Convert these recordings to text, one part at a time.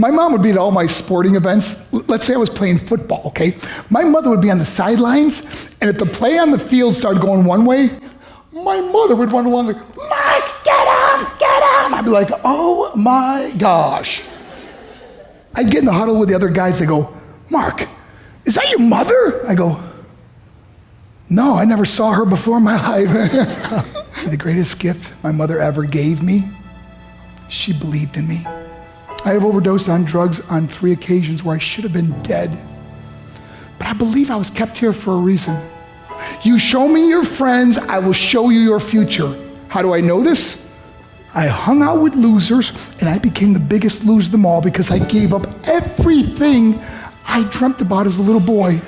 My mom would be at all my sporting events. Let's say I was playing football, okay? My mother would be on the sidelines, and if the play on the field started going one way, my mother would run along like, Mark, get him, get him. I'd be like, oh my gosh. I'd get in the huddle with the other guys. They go, Mark, is that your mother? I go, no, I never saw her before in my life. See, the greatest gift my mother ever gave me, she believed in me. I have overdosed on drugs on 3 occasions where I should have been dead. But I believe I was kept here for a reason. You show me your friends, I will show you your future. How do I know this? I hung out with losers, and I became the biggest loser of them all because I gave up everything I dreamt about as a little boy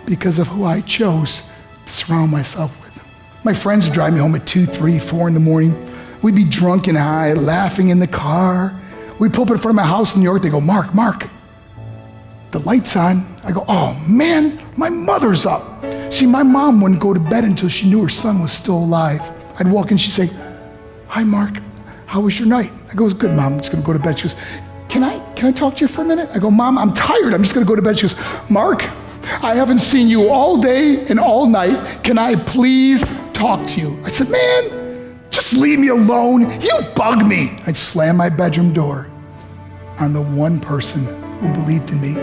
because of who I chose to surround myself with. My friends would drive me home at 2, 3, 4 in the morning. We'd be drunk and high, laughing in the car. We'd pull up in front of my house in New York. They go, Mark, the light's on. I go, oh man, my mother's up. See, my mom wouldn't go to bed until she knew her son was still alive. I'd walk in, she'd say, hi, Mark, how was your night? I go, it was good, Mom, I'm just gonna go to bed. She goes, can I talk to you for a minute? I go, Mom, I'm tired, I'm just gonna go to bed. She goes, Mark, I haven't seen you all day and all night. Can I please talk to you? I said, man, just leave me alone. You bug me. I'd slam my bedroom door on the one person who believed in me.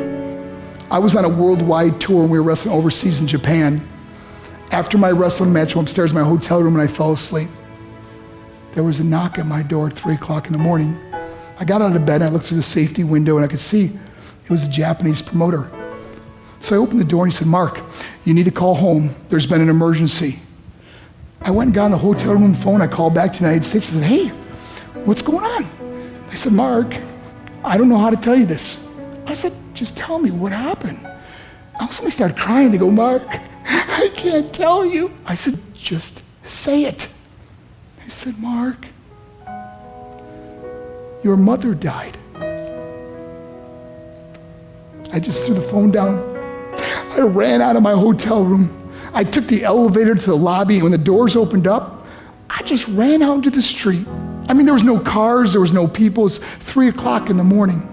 I was on a worldwide tour and we were wrestling overseas in Japan. After my wrestling match, I went upstairs in my hotel room and I fell asleep. There was a knock at my door at 3 o'clock in the morning. I got out of bed and I looked through the safety window and I could see it was a Japanese promoter. So I opened the door and he said, Mark, you need to call home. There's been an emergency. I went and got on the hotel room phone. I called back to the United States. I said, hey, what's going on? They said, Mark, I don't know how to tell you this. I said, just tell me what happened. All of a sudden they started crying. They go, Mark, I can't tell you. I said, just say it. They said, Mark, your mother died. I just threw the phone down. I ran out of my hotel room. I took the elevator to the lobby, and when the doors opened up, I just ran out into the street. I mean, there was no cars, there was no people. It was 3 o'clock in the morning.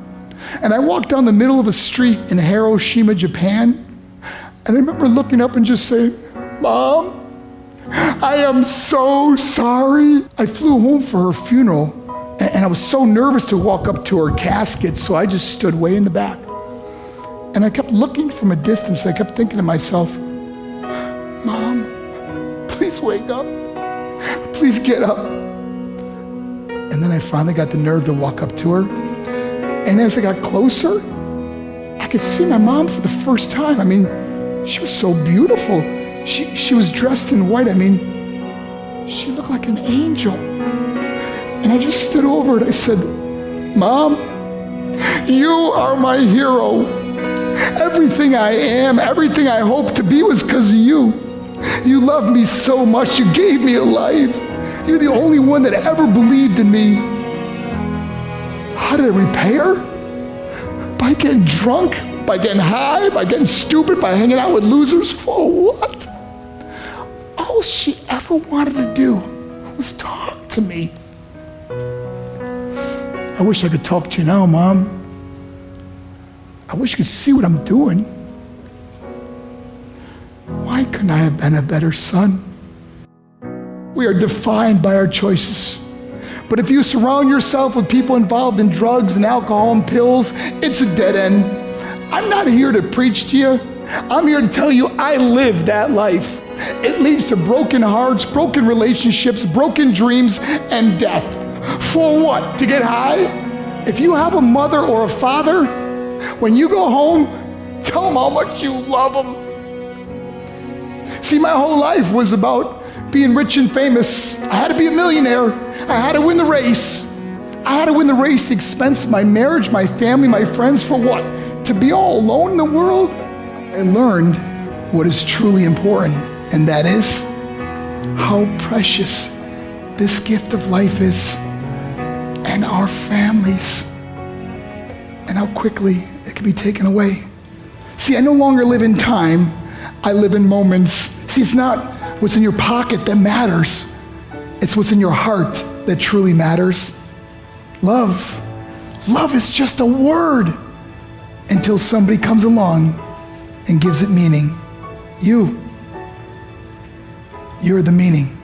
And I walked down the middle of a street in Hiroshima, Japan, and I remember looking up and just saying, Mom, I am so sorry. I flew home for her funeral, and I was so nervous to walk up to her casket, so I just stood way in the back. And I kept looking from a distance. I kept thinking to myself, Mom, please wake up. Please get up. And then I finally got the nerve to walk up to her. And as I got closer, I could see my mom for the first time. I mean, she was so beautiful. She was dressed in white. I mean, she looked like an angel. And I just stood over and I said, Mom, you are my hero. Everything I am, everything I hope to be was because of you. You loved me so much. You gave me a life. You're the only one that ever believed in me. How did I repay her? By getting drunk, by getting high, by getting stupid, by hanging out with losers. For what? All she ever wanted to do was talk to me. I wish I could talk to you now, Mom. I wish you could see what I'm doing. Why couldn't I have been a better son? We are defined by our choices. But if you surround yourself with people involved in drugs and alcohol and pills, it's a dead end. I'm not here to preach to you. I'm here to tell you I lived that life. It leads to broken hearts, broken relationships, broken dreams, and death. For what? To get high? If you have a mother or a father, when you go home, tell them how much you love them. See, my whole life was about being rich and famous. I had to be a millionaire. I had to win the race. I had to win the race at the expense of my marriage, my family, my friends. For what? To be all alone in the world? I learned what is truly important, and that is how precious this gift of life is, and our families, and how quickly it can be taken away. See, I no longer live in time, I live in moments. See, it's not what's in your pocket that matters, it's what's in your heart that truly matters. Love Love is just a word until somebody comes along and gives it meaning. You're the meaning.